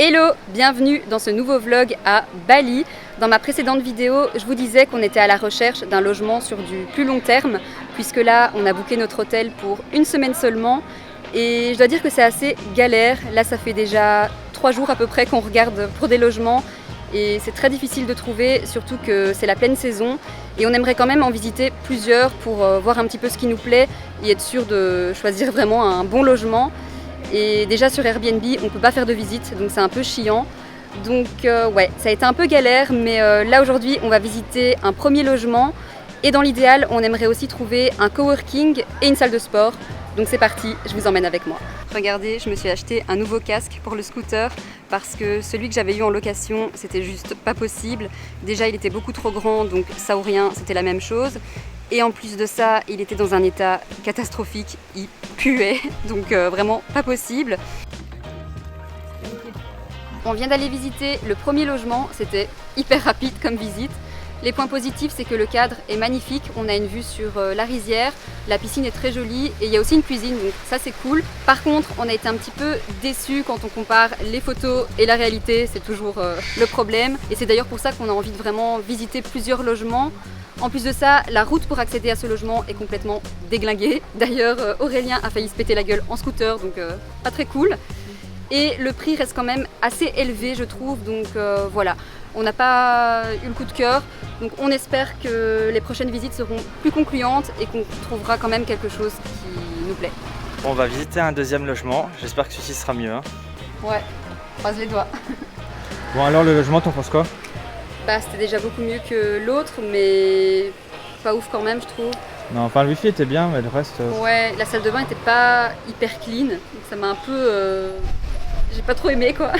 Hello, bienvenue dans ce nouveau vlog à Bali. Dans ma précédente vidéo, je vous disais qu'on était à la recherche d'un logement sur du plus long terme, puisque là, on a booké notre hôtel pour une semaine seulement. Et je dois dire que c'est assez galère. Là, ça fait déjà 3 jours à peu près qu'on regarde pour des logements. Et c'est très difficile de trouver, surtout que c'est la pleine saison. Et on aimerait quand même en visiter plusieurs pour voir un petit peu ce qui nous plaît et être sûr de choisir vraiment un bon logement. Et déjà sur Airbnb, on ne peut pas faire de visite, donc c'est un peu chiant. Donc ouais, ça a été un peu galère, mais là aujourd'hui, on va visiter un premier logement. Et dans l'idéal, on aimerait aussi trouver un coworking et une salle de sport. Donc c'est parti, je vous emmène avec moi. Regardez, je me suis acheté un nouveau casque pour le scooter parce que celui que j'avais eu en location, c'était juste pas possible. Déjà, il était beaucoup trop grand, donc ça ou rien, c'était la même chose. Et en plus de ça, il était dans un état catastrophique, il puait, donc vraiment pas possible. On vient d'aller visiter le premier logement, c'était hyper rapide comme visite. Les points positifs, c'est que le cadre est magnifique, on a une vue sur la rizière, la piscine est très jolie et il y a aussi une cuisine, donc ça c'est cool. Par contre, on a été un petit peu déçus quand on compare les photos et la réalité, c'est toujours le problème. Et c'est d'ailleurs pour ça qu'on a envie de vraiment visiter plusieurs logements. En plus de ça, la route pour accéder à ce logement est complètement déglinguée. D'ailleurs, Aurélien a failli se péter la gueule en scooter, donc pas très cool. Et le prix reste quand même assez élevé, je trouve, donc voilà. On n'a pas eu le coup de cœur, donc on espère que les prochaines visites seront plus concluantes et qu'on trouvera quand même quelque chose qui nous plaît. Bon, on va visiter un deuxième logement, j'espère que celui-ci sera mieux. Hein. Ouais, croise les doigts. Bon alors le logement, t'en penses quoi? Bah c'était déjà beaucoup mieux que l'autre, mais pas ouf quand même je trouve. Non, enfin le wifi était bien, mais le reste... Ouais, la salle de bain était pas hyper clean, donc ça m'a un peu... J'ai pas trop aimé quoi.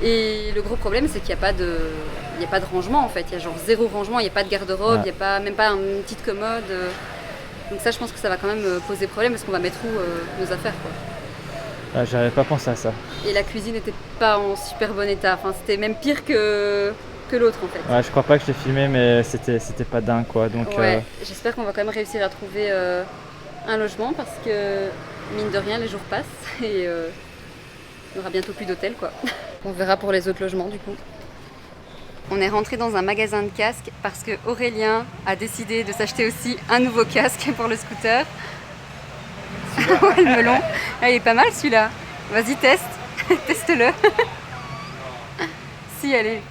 Et le gros problème, c'est qu'il n'y a pas de rangement en fait. Il y a genre zéro rangement, il n'y a pas de garde-robe, il n'y a même pas une petite commode. Donc ça, je pense que ça va quand même poser problème parce qu'on va mettre où nos affaires quoi. Ah, j'avais pas pensé à ça. Et la cuisine n'était pas en super bon état. Enfin, c'était même pire que l'autre en fait. Ouais, je crois pas que je l'ai filmé, mais c'était pas dingue quoi. Donc, ouais, j'espère qu'on va quand même réussir à trouver un logement parce que mine de rien, les jours passent et il y aura bientôt plus d'hôtel quoi. On verra pour les autres logements du coup. On est rentré dans un magasin de casques parce que Aurélien a décidé de s'acheter aussi un nouveau casque pour le scooter. Ouais, le melon. Ah, il est pas mal celui-là. Vas-y, teste. Teste-le. Si, allez.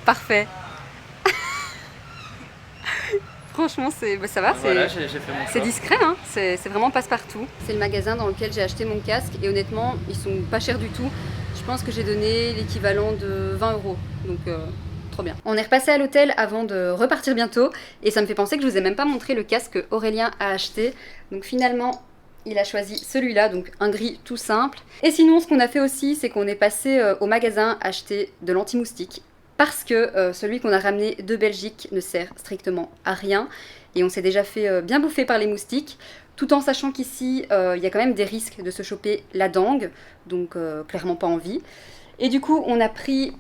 Parfait. Franchement, ça va, voilà, j'ai fait mon c'est discret, hein, c'est vraiment passe-partout. C'est le magasin dans lequel j'ai acheté mon casque et honnêtement, ils sont pas chers du tout. Je pense que j'ai donné l'équivalent de 20 €, donc trop bien. On est repassé à l'hôtel avant de repartir bientôt et ça me fait penser que je vous ai même pas montré le casque qu'Aurélien a acheté. Donc finalement, il a choisi celui-là, donc un gris tout simple. Et sinon, ce qu'on a fait aussi, c'est qu'on est passé au magasin acheter de l'anti-moustique. Parce que celui qu'on a ramené de Belgique ne sert strictement à rien et on s'est déjà fait bien bouffer par les moustiques, tout en sachant qu'ici il y a quand même des risques de se choper la dengue, donc clairement pas envie. Et du coup on a pris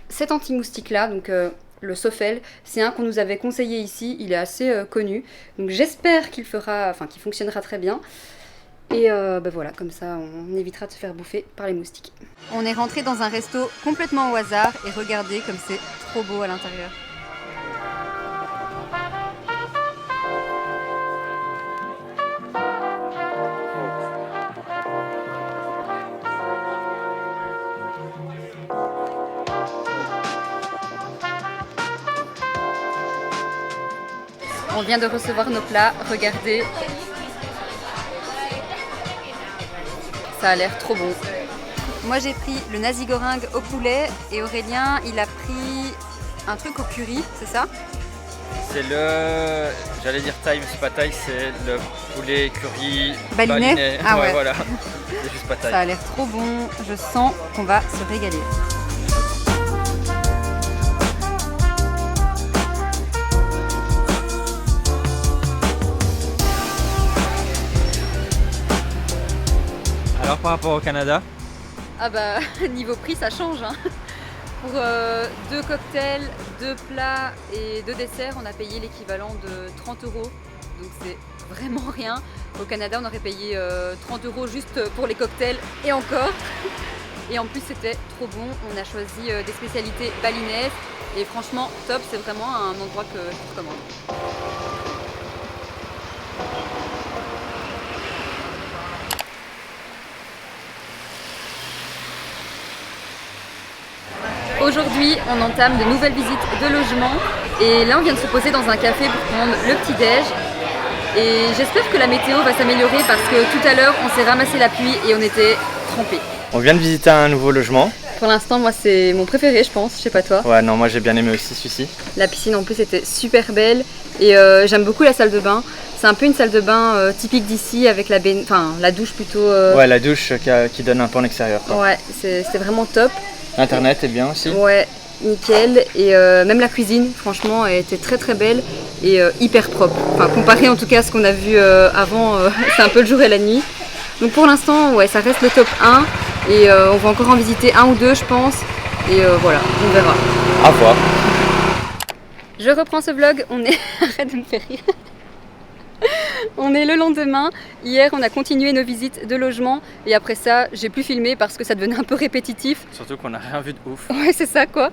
cet anti-moustique là, donc le Sofel, c'est un qu'on nous avait conseillé ici, il est assez connu, donc j'espère qu'il fonctionnera très bien. Et bah voilà, comme ça on évitera de se faire bouffer par les moustiques. On est rentré dans un resto complètement au hasard et regardez comme c'est trop beau à l'intérieur. On vient de recevoir nos plats, regardez. Ça a l'air trop bon. Moi j'ai pris le nasi goreng au poulet et Aurélien il a pris un truc au curry, c'est ça? c'est j'allais dire thaï, mais c'est pas thaï, c'est le poulet curry balinais. Ah ouais, voilà. C'est juste pas thaï. Ça a l'air trop bon, je sens qu'on va se régaler. Alors par rapport au Canada? Ah bah niveau prix ça change hein. Pour 2 cocktails, 2 plats et 2 desserts, on a payé l'équivalent de 30 €. donc c'est vraiment rien. Au Canada, on aurait payé 30 € juste pour les cocktails et encore. Et en plus, c'était trop bon. On a choisi des spécialités balinaises et franchement, top. C'est vraiment un endroit que je vous recommande. Aujourd'hui, on entame de nouvelles visites de logement et là, on vient de se poser dans un café pour prendre le petit-déj. Et j'espère que la météo va s'améliorer parce que tout à l'heure, on s'est ramassé la pluie et on était trempés. On vient de visiter un nouveau logement. Pour l'instant, moi, c'est mon préféré, je pense. Je sais pas toi. Ouais, non, moi j'ai bien aimé aussi celui-ci. La piscine, en plus, était super belle et j'aime beaucoup la salle de bain. C'est un peu une salle de bain typique d'ici avec la douche plutôt. Ouais, la douche qui donne un peu en extérieur, quoi. Ouais, c'était vraiment top. Internet est bien aussi. Ouais, nickel. Et même la cuisine, franchement, elle était très très belle et hyper propre. Enfin, comparé en tout cas à ce qu'on a vu avant, c'est un peu le jour et la nuit. Donc pour l'instant, ouais, ça reste le top 1 et on va encore en visiter un ou deux, je pense. Et voilà, on verra. À voir. Je reprends ce vlog, on est... Arrête de me faire rire. On est le lendemain. Hier, on a continué nos visites de logement et après ça, j'ai plus filmé parce que ça devenait un peu répétitif. Surtout qu'on n'a rien vu de ouf. Ouais, c'est ça quoi.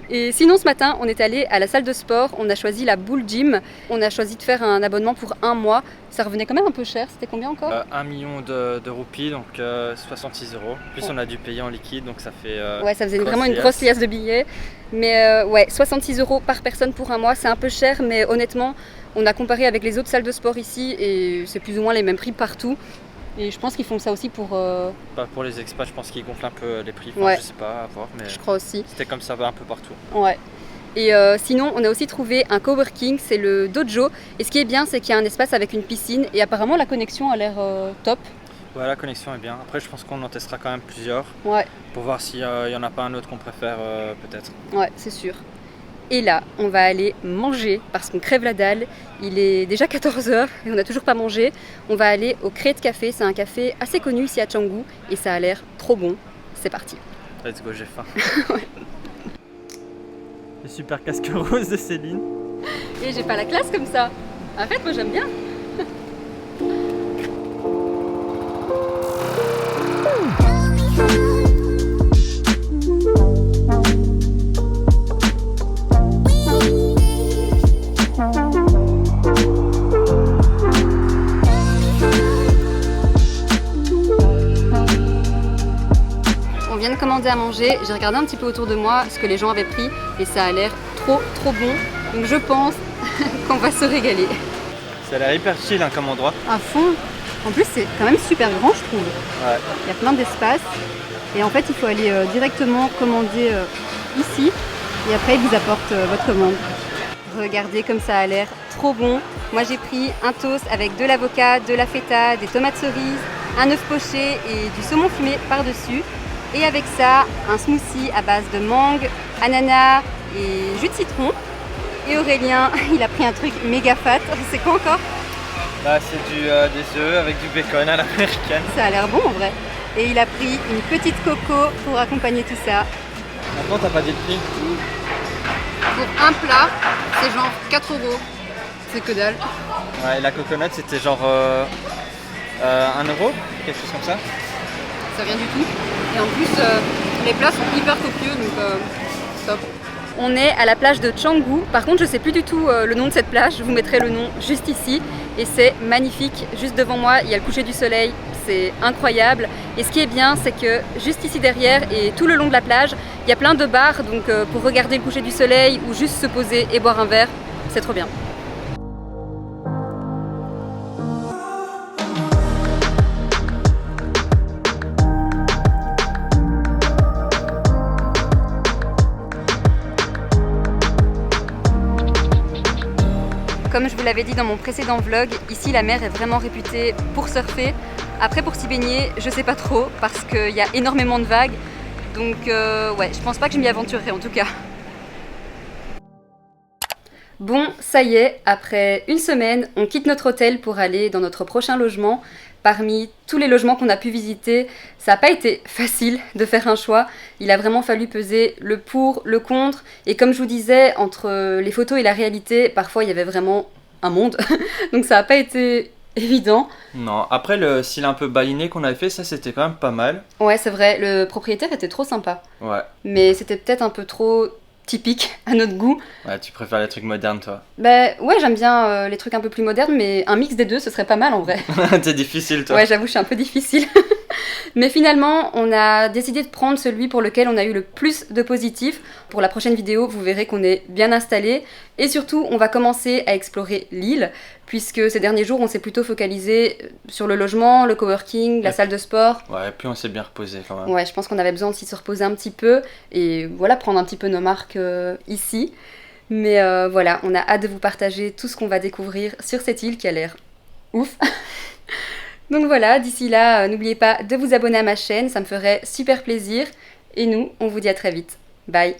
Et sinon, ce matin, on est allé à la salle de sport. On a choisi la Bull Gym. On a choisi de faire un abonnement pour un mois. Ça revenait quand même un peu cher. C'était combien encore 1 million de roupies, donc 66 €. Plus on a dû payer en liquide, donc ça fait. Ouais, ça faisait vraiment une grosse liasse de billets. Mais ouais, 66 € par personne pour un mois, c'est un peu cher, mais honnêtement, on a comparé avec les autres salles de sport ici et c'est plus ou moins les mêmes prix partout. Et je pense qu'ils font ça aussi pour... Pas pour les expats, je pense qu'ils gonflent un peu les prix. Enfin, ouais. Je sais pas, à voir, mais je crois aussi. c'était comme ça un peu partout. Ouais. Et sinon, on a aussi trouvé un coworking, c'est le Dojo. Et ce qui est bien, c'est qu'il y a un espace avec une piscine et apparemment la connexion a l'air top. Ouais, la connexion est bien. Après, je pense qu'on en testera quand même plusieurs. Ouais. Pour voir s'il n'y en a pas un autre qu'on préfère peut-être. Ouais, c'est sûr. Et là, on va aller manger parce qu'on crève la dalle. Il est déjà 14 h et on n'a toujours pas mangé. On va aller au Crête Café. C'est un café assez connu ici à Canggu et ça a l'air trop bon. C'est parti. Let's go, j'ai faim. Ouais. Le super casque rose de Céline. Et j'ai pas la classe comme ça. Arrête, moi j'aime bien. On vient de commander à manger, j'ai regardé un petit peu autour de moi ce que les gens avaient pris et ça a l'air trop bon. Donc je pense qu'on va se régaler. Ça a l'air hyper chill hein, comme endroit. À fond. En plus c'est quand même super grand je trouve. Ouais. Il y a plein d'espace et en fait il faut aller directement commander ici et après ils vous apportent votre commande. Regardez comme ça a l'air trop bon. Moi j'ai pris un toast avec de l'avocat, de la feta, des tomates cerises, un œuf poché et du saumon fumé par-dessus. Et avec ça, un smoothie à base de mangue, ananas et jus de citron. Et Aurélien, il a pris un truc méga fat. C'est quoi encore? Bah, c'est des œufs avec du bacon à l'américaine. Ça a l'air bon en vrai. Et il a pris une petite coco pour accompagner tout ça. Maintenant, t'as pas dit le prix? Pour un plat, c'est genre 4 €. C'est que dalle. Ouais, et la coconut, c'était genre 1 €, quelque chose comme ça. Ça vient du tout. Et en plus, les plats sont hyper copieux, donc top. On est à la plage de Canggu. Par contre, je sais plus du tout le nom de cette plage. Je vous mettrai le nom juste ici. Et c'est magnifique. Juste devant moi, il y a le coucher du soleil. C'est incroyable. Et ce qui est bien, c'est que juste ici derrière et tout le long de la plage, il y a plein de bars. Donc pour regarder le coucher du soleil ou juste se poser et boire un verre, c'est trop bien. Comme je vous l'avais dit dans mon précédent vlog, ici la mer est vraiment réputée pour surfer. Après pour s'y baigner, je sais pas trop parce qu'il y a énormément de vagues. Donc ouais, je pense pas que je m'y aventurerai en tout cas. Bon, ça y est, après une semaine, on quitte notre hôtel pour aller dans notre prochain logement. Parmi tous les logements qu'on a pu visiter, ça n'a pas été facile de faire un choix. Il a vraiment fallu peser le pour, le contre. Et comme je vous disais, entre les photos et la réalité, parfois il y avait vraiment un monde. Donc ça n'a pas été évident. Non, après le style un peu baliné qu'on avait fait, ça c'était quand même pas mal. Ouais, c'est vrai, le propriétaire était trop sympa. Ouais, Mais c'était peut-être un peu trop typique à notre goût. ouais, tu préfères les trucs modernes toi. Bah ouais, j'aime bien les trucs un peu plus modernes, mais un mix des deux, ce serait pas mal en vrai. T'es difficile toi. Ouais, j'avoue, je suis un peu difficile. Mais finalement, on a décidé de prendre celui pour lequel on a eu le plus de positifs. Pour la prochaine vidéo, vous verrez qu'on est bien installé. Et surtout, on va commencer à explorer l'île, puisque ces derniers jours, on s'est plutôt focalisé sur le logement, le coworking, la salle de sport. Ouais, puis on s'est bien reposé quand même. Ouais, je pense qu'on avait besoin aussi de se reposer un petit peu et voilà, prendre un petit peu nos marques ici. Mais voilà, on a hâte de vous partager tout ce qu'on va découvrir sur cette île qui a l'air ouf. Donc voilà, d'ici là, n'oubliez pas de vous abonner à ma chaîne, ça me ferait super plaisir. Et nous, on vous dit à très vite. Bye!